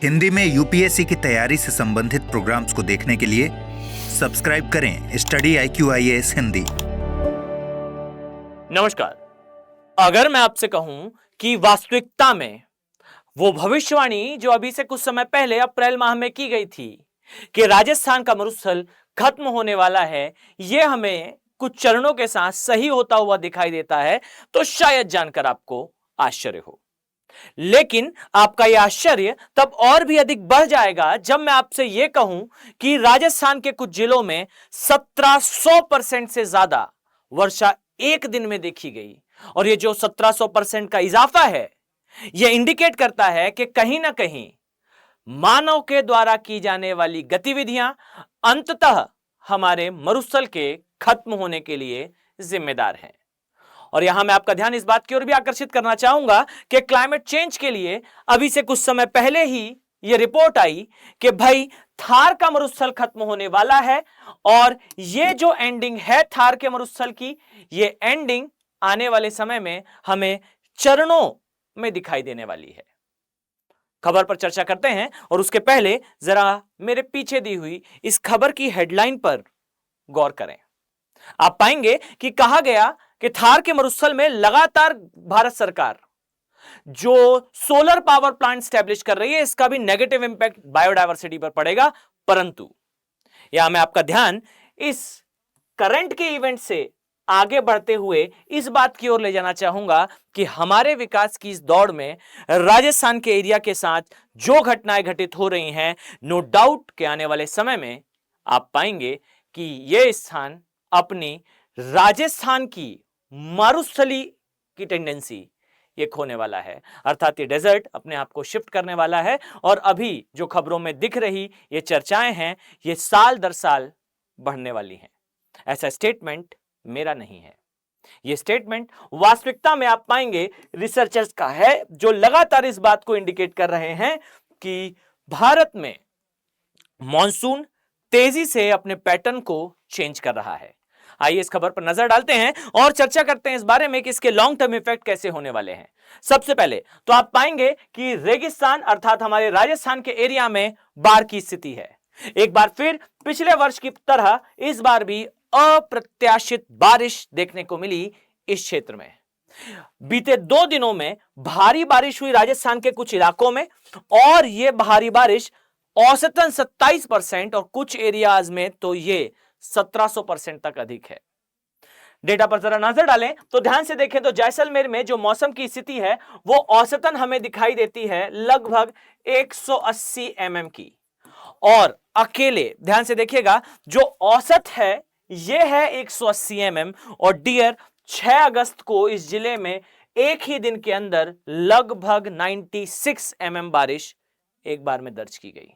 हिंदी में यूपीएससी की तैयारी से संबंधित प्रोग्राम्स को देखने के लिए सब्सक्राइब करें स्टडी IQ IAS हिंदी। नमस्कार। अगर मैं आपसे कहूं कि वास्तविकता में वो भविष्यवाणी जो अभी से कुछ समय पहले अप्रैल माह में की गई थी कि राजस्थान का मरुस्थल खत्म होने वाला है, यह हमें कुछ चरणों के साथ सही होता हुआ दिखाई देता है, तो शायद जानकर आपको आश्चर्य हो। लेकिन आपका यह आश्चर्य तब और भी अधिक बढ़ जाएगा जब मैं आपसे यह कहूं कि राजस्थान के कुछ जिलों में 1700% से ज्यादा वर्षा एक दिन में देखी गई। और यह जो 1700% का इजाफा है, यह इंडिकेट करता है कि कहीं ना कहीं मानव के द्वारा की जाने वाली गतिविधियां अंततः हमारे मरुस्थल के खत्म होने के लिए जिम्मेदार हैं। और यहां मैं आपका ध्यान इस बात की ओर भी आकर्षित करना चाहूंगा कि क्लाइमेट चेंज के लिए अभी से कुछ समय पहले ही यह रिपोर्ट आई कि भाई थार का मरुस्थल खत्म होने वाला है, और यह जो एंडिंग है थार के मरुस्थल की, यह एंडिंग आने वाले समय में हमें चरणों में दिखाई देने वाली है। खबर पर चर्चा करते हैं, और उसके पहले जरा मेरे पीछे दी हुई इस खबर की हेडलाइन पर गौर करें। आप पाएंगे कि कहा गया कि थार के मरुस्थल में लगातार भारत सरकार जो सोलर पावर प्लांट स्टैब्लिश कर रही है, इसका भी नेगेटिव इंपैक्ट बायोडायवर्सिटी पर पड़ेगा। परंतु यहां मैं आपका ध्यान इस करंट के इवेंट से आगे बढ़ते हुए इस बात की ओर ले जाना चाहूंगा कि हमारे विकास की इस दौड़ में राजस्थान के एरिया के साथ जो घटनाएं घटित हो रही हैं, नो डाउट के आने वाले समय में आप पाएंगे कि यह स्थान अपनी राजस्थान की मरुस्थली की टेंडेंसी ये खोने वाला है, अर्थात ये डेजर्ट अपने आप को शिफ्ट करने वाला है। और अभी जो खबरों में दिख रही ये चर्चाएं हैं, ये साल दर साल बढ़ने वाली हैं। ऐसा स्टेटमेंट मेरा नहीं है, ये स्टेटमेंट वास्तविकता में आप पाएंगे रिसर्चर्स का है, जो लगातार इस बात को इंडिकेट कर रहे हैं कि भारत में मॉनसून तेजी से अपने पैटर्न को चेंज कर रहा है। आइए इस खबर पर नजर डालते हैं और चर्चा करते हैं इस बारे में कि इसके लॉन्ग टर्म इफेक्ट कैसे होने वाले हैं। सबसे पहले तो आप पाएंगे कि रेगिस्तान अर्थात हमारे राजस्थान के एरिया में बाढ़ की स्थिति है। एक बार फिर पिछले वर्ष की तरह इस बार भी अप्रत्याशित बारिश देखने को मिली इस क्षेत्र में। बीते 2 दिनों में भारी बारिश हुई राजस्थान के कुछ इलाकों में, और यह भारी बारिश औसतन 27% और कुछ एरियाज में तो यह 1700% तक अधिक है। डेटा पर जरा नजर डालें तो ध्यान से देखें तो जैसलमेर में जो मौसम की स्थिति है वो औसतन हमें दिखाई देती है लगभग 180 mm की, और अकेले ध्यान से देखिएगा जो औसत है यह है 180 mm, और डियर 6 अगस्त को इस जिले में एक ही दिन के अंदर लगभग 96 mm बारिश एक बार में दर्ज की गई।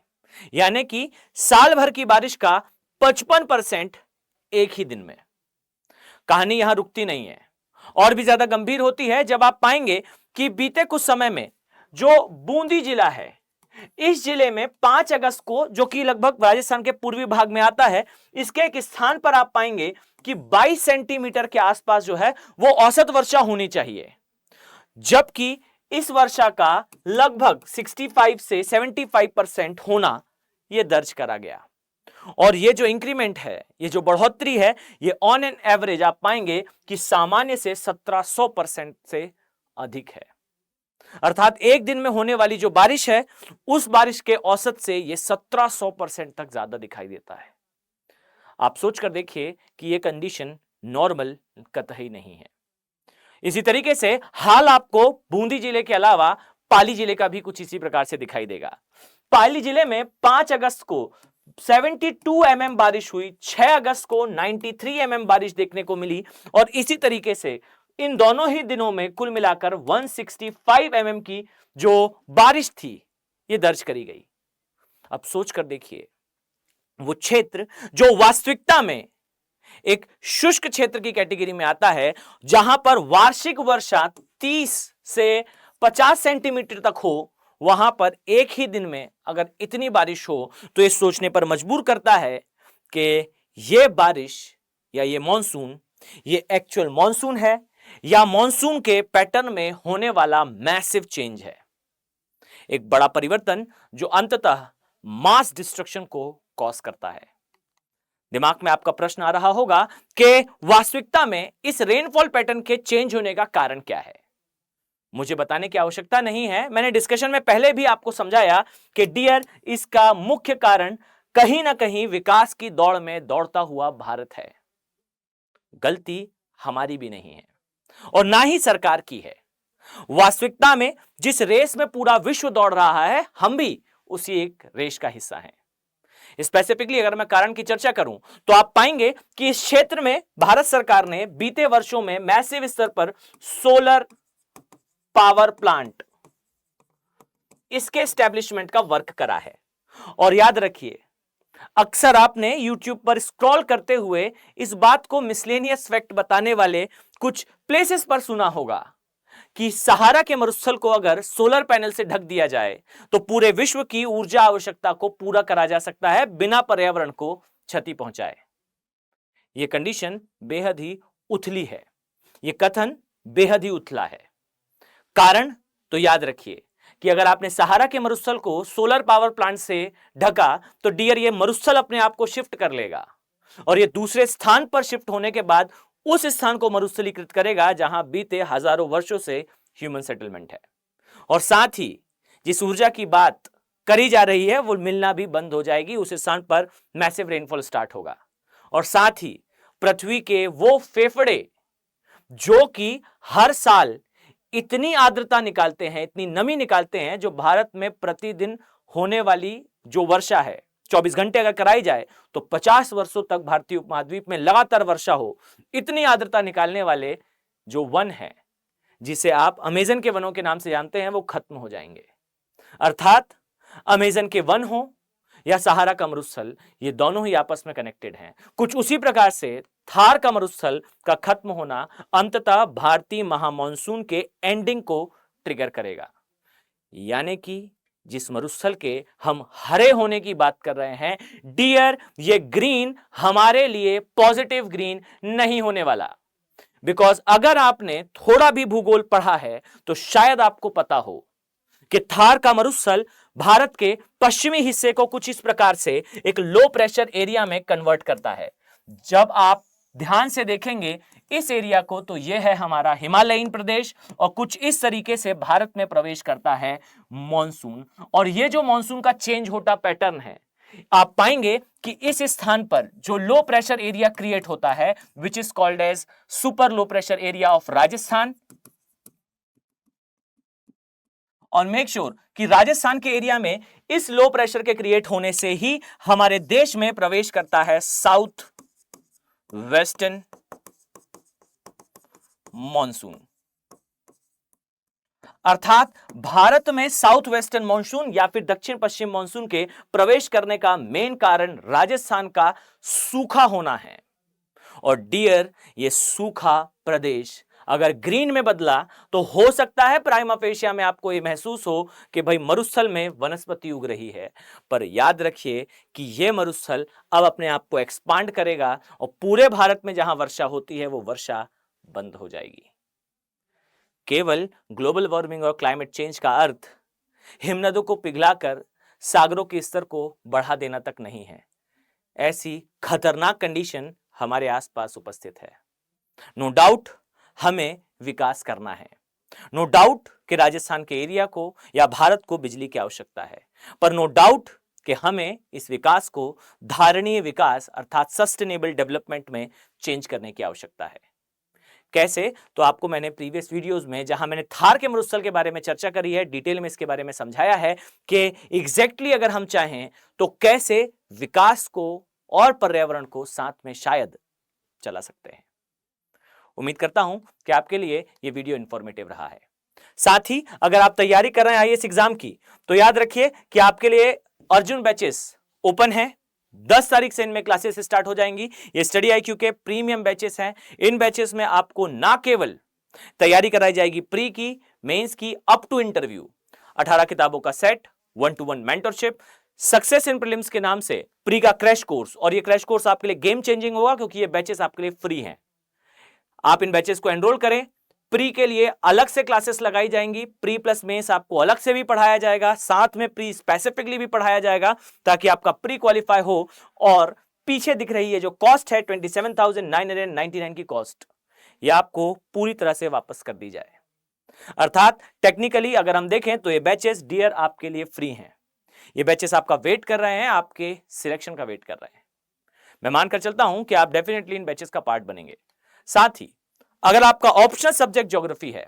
यानी कि साल भर की बारिश का 55% एक ही दिन में। कहानी यहां रुकती नहीं है, और भी ज्यादा गंभीर होती है जब आप पाएंगे कि बीते कुछ समय में जो बूंदी जिला है, इस जिले में 5 अगस्त को, जो कि लगभग राजस्थान के पूर्वी भाग में आता है, इसके एक स्थान पर आप पाएंगे कि 22 सेंटीमीटर के आसपास जो है वो औसत वर्षा होनी चाहिए, जबकि इस वर्षा का लगभग 65 से 75% होना यह दर्ज करा गया। और ये जो इंक्रीमेंट है, ये जो बढ़ोतरी है, ये ऑन एन एवरेज आप पाएंगे कि सामान्य से 1700% से अधिक है। अर्थात एक दिन में होने वाली जो बारिश है, उस बारिश के औसत से ये 1700% तक ज्यादा दिखाई देता है। आप सोचकर देखिए कि ये कंडीशन नॉर्मल कतई नहीं है। इसी तरीके से हाल आपको बूंदी जिले के अलावा पाली जिले का भी कुछ इसी प्रकार से दिखाई देगा। पाली जिले में 5 अगस्त को 72 mm बारिश हुई, 6 अगस्त को 93 mm बारिश देखने को मिली, और इसी तरीके से इन दोनों ही दिनों में कुल मिलाकर 165 mm की जो बारिश थी ये दर्ज करी गई। अब सोच कर देखिए, वो क्षेत्र जो वास्तविकता में एक शुष्क क्षेत्र की कैटेगरी में आता है, जहां पर वार्षिक वर्षा 30 से 50 सेंटीमीटर तक हो, वहां पर एक ही दिन में अगर इतनी बारिश हो तो यह सोचने पर मजबूर करता है कि यह बारिश या यह मॉनसून ये एक्चुअल मॉनसून है या मॉनसून के पैटर्न में होने वाला मैसिव चेंज है। एक बड़ा परिवर्तन जो अंततः मास डिस्ट्रक्शन को कॉज करता है। दिमाग में आपका प्रश्न आ रहा होगा कि वास्तविकता में इस रेनफॉल पैटर्न के चेंज होने का कारण क्या है। मुझे बताने की आवश्यकता नहीं है, मैंने डिस्कशन में पहले भी आपको समझाया कि डियर इसका मुख्य कारण कहीं ना कहीं विकास की दौड़ में दौड़ता हुआ भारत है। गलती हमारी भी नहीं है और ना ही सरकार की है। वास्तविकता में जिस रेस में पूरा विश्व दौड़ रहा है, हम भी उसी एक रेस का हिस्सा हैं। स्पेसिफिकली अगर मैं कारण की चर्चा करूं तो आप पाएंगे कि इस क्षेत्र में भारत सरकार ने बीते वर्षों में मैसिव स्तर पर सोलर पावर प्लांट इसके एस्टेब्लिशमेंट का वर्क करा है। और याद रखिए, अक्सर आपने YouTube पर स्क्रॉल करते हुए इस बात को मिसलेनियस फैक्ट बताने वाले कुछ प्लेसेस पर सुना होगा कि सहारा के मरुस्थल को अगर सोलर पैनल से ढक दिया जाए तो पूरे विश्व की ऊर्जा आवश्यकता को पूरा करा जा सकता है बिना पर्यावरण को क्षति पहुंचाए। यह कंडीशन बेहद ही उथली है, यह कथन बेहद ही उथला है। कारण तो याद रखिए कि अगर आपने सहारा के मरुस्थल को सोलर पावर प्लांट से ढका तो डियर ये मरुस्थल अपने आप को शिफ्ट कर लेगा और ये दूसरे स्थान पर शिफ्ट होने के बाद उस स्थान को मरुस्थलीकृत करेगा जहां बीते हजारों वर्षों से ह्यूमन सेटलमेंट है। और साथ ही जिस ऊर्जा की बात करी जा रही है वो मिलना भी बंद हो जाएगी, उस स्थान पर मैसिव रेनफॉल स्टार्ट होगा। और साथ ही पृथ्वी के वो फेफड़े जो कि हर साल इतनी आर्द्रता निकालते हैं, इतनी नमी निकालते हैं, जो भारत में प्रतिदिन होने वाली जो वर्षा है 24 घंटे अगर कराई जाए तो 50 वर्षों तक भारतीय उपमहाद्वीप में लगातार वर्षा हो, इतनी आर्द्रता निकालने वाले जो वन है जिसे आप अमेजन के वनों के नाम से जानते हैं, वो खत्म हो जाएंगे। अर्थात अमेजन के वन हो या सहारा का मरुस्थल, ये दोनों ही आपस में कनेक्टेड हैं। कुछ उसी प्रकार से थार का मरुस्थल का खत्म होना अंततः भारतीय महामॉनसून के एंडिंग को ट्रिगर करेगा। यानी कि जिस मरुस्थल के हम हरे होने की बात कर रहे हैं डियर, ये ग्रीन हमारे लिए पॉजिटिव ग्रीन नहीं होने वाला। बिकॉज अगर आपने थोड़ा भी भूगोल पढ़ा है तो शायद आपको पता हो कि थार का मरुस्थल भारत के पश्चिमी हिस्से को कुछ इस प्रकार से एक लो प्रेशर एरिया में कन्वर्ट करता है। जब आप ध्यान से देखेंगे इस एरिया को तो यह है हमारा हिमालयीन प्रदेश और कुछ इस तरीके से भारत में प्रवेश करता है मॉनसून। और यह जो मॉनसून का चेंज होता पैटर्न है, आप पाएंगे कि इस स्थान पर जो लो प्रेशर एरिया क्रिएट होता है which is called as super low pressure area of Rajasthan. और मेक श्योर कि राजस्थान के एरिया में इस लो प्रेशर के क्रिएट होने से ही हमारे देश में प्रवेश करता है साउथ वेस्टर्न मॉनसून। अर्थात भारत में साउथ वेस्टर्न मॉनसून या फिर दक्षिण पश्चिम मॉनसून के प्रवेश करने का मेन कारण राजस्थान का सूखा होना है। और डियर, ये सूखा प्रदेश अगर ग्रीन में बदला तो हो सकता है प्राइमा फेशिया में आपको यह महसूस हो कि भाई मरुस्थल में वनस्पति उग रही है, पर याद रखिए कि यह मरुस्थल अब अपने आप को एक्सपांड करेगा और पूरे भारत में जहां वर्षा होती है वो वर्षा बंद हो जाएगी। केवल ग्लोबल वार्मिंग और क्लाइमेट चेंज का अर्थ हिमनदों को पिघलाकर सागरों के स्तर को बढ़ा देना तक नहीं है। ऐसी खतरनाक कंडीशन हमारे आसपास उपस्थित है। नो डाउट हमें विकास करना है, नो डाउट कि राजस्थान के एरिया को या भारत को बिजली की आवश्यकता है, पर नो डाउट कि हमें इस विकास को धारणीय विकास अर्थात सस्टेनेबल डेवलपमेंट में चेंज करने की आवश्यकता है। कैसे? तो आपको मैंने प्रीवियस वीडियोस में जहां मैंने थार के मरुस्थल के बारे में चर्चा करी है, डिटेल में इसके बारे में समझाया है कि एग्जैक्टली अगर हम चाहें तो कैसे विकास को और पर्यावरण को साथ में शायद चला सकते हैं। उम्मीद करता हूं कि आपके लिए यह वीडियो इंफॉर्मेटिव रहा है। साथ ही अगर आप तैयारी कर रहे हैं आईएएस एग्जाम की तो याद रखिए कि आपके लिए अर्जुन बैचेस ओपन है। 10 तारीख से इनमें क्लासेस स्टार्ट हो जाएंगी। ये स्टडी आईक्यू के प्रीमियम बैचेस हैं। इन बैचेस में आपको ना केवल तैयारी कराई जाएगी प्री की, मेंस की, अप टू इंटरव्यू, 18 किताबों का set, 1-to-1 mentorship, success in prelims के नाम से प्री का क्रैश कोर्स। और ये क्रैश कोर्स आपके लिए गेम चेंजिंग होगा क्योंकि ये बैचेस आपके लिए फ्री हैं। आप इन बैचेस को एनरोल करें, प्री के लिए अलग से क्लासेस लगाई जाएंगी, प्री प्लस मेंस आपको अलग से भी पढ़ाया जाएगा, साथ में प्री स्पेसिफिकली भी पढ़ाया जाएगा ताकि आपका प्री क्वालिफाई हो। और पीछे दिख रही है जो कॉस्ट है 27,999 की कॉस्ट, ये आपको पूरी तरह से वापस कर दी जाए। अर्थात टेक्निकली अगर हम देखें तो ये बैचेस डियर आपके लिए फ्री हैं। ये बैचेस आपका वेट कर रहे हैं, आपके सिलेक्शन का वेट कर रहे हैं। मैं मानकर चलता हूं कि आप डेफिनेटली इन बैचेस का पार्ट बनेंगे। साथ ही अगर आपका ऑप्शनल सब्जेक्ट ज्योग्राफी है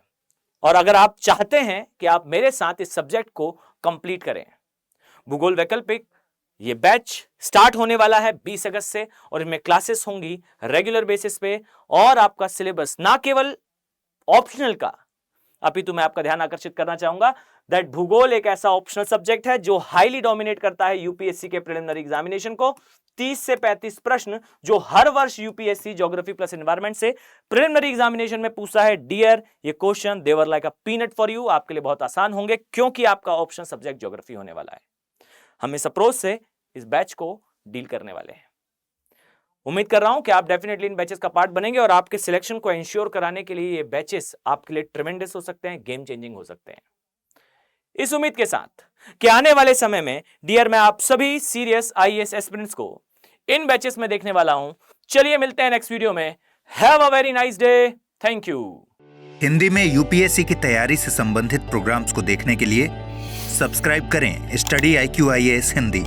और अगर आप चाहते हैं कि आप मेरे साथ इस सब्जेक्ट को कंप्लीट करें, भूगोल वैकल्पिक ये बैच स्टार्ट होने वाला है 20 अगस्त से और इनमें क्लासेस होंगी रेगुलर बेसिस पे। और आपका सिलेबस ना केवल ऑप्शनल का, अपितु मैं आपका ध्यान आकर्षित करना चाहूंगा दैट भूगोल एक ऐसा ऑप्शनल सब्जेक्ट है जो हाईली डोमिनेट करता है यूपीएससी के प्रिलिमिनरी एग्जामिनेशन को। 30 से 35 प्रश्न जो हर वर्ष यूपीएससी ज्योग्राफी प्लस एनवायरमेंट से प्रिलिमिनरी एग्जामिनेशन में पूछा है, डियर ये question they were like a peanut for you, आपके लिए बहुत आसान होंगे क्योंकि आपका ऑप्शनल सब्जेक्ट ज्योग्राफी होने वाला है। हम इस अप्रोच से इस बैच को डील करने वाले हैं। उम्मीद कर रहा हूं कि आप डेफिनेटली इन बैचेस का पार्ट बनेंगे और आपके सिलेक्शन को इंश्योर कराने के लिए ये बैचेस आपके लिए ट्रेमेंडस हो सकते हैं, गेम चेंजिंग हो सकते हैं। इस उम्मीद के साथ कि आने वाले समय में डियर मैं आप सभी सीरियस आईएएस एस्पिरेंट्स को इन बैचेस में देखने वाला हूं। चलिए मिलते हैं नेक्स्ट वीडियो में। Have a very nice day. Thank you. Hindi में यूपीएससी की तैयारी से संबंधित प्रोग्राम्स को देखने के लिए सब्सक्राइब करें स्टडी IQ IAS हिंदी।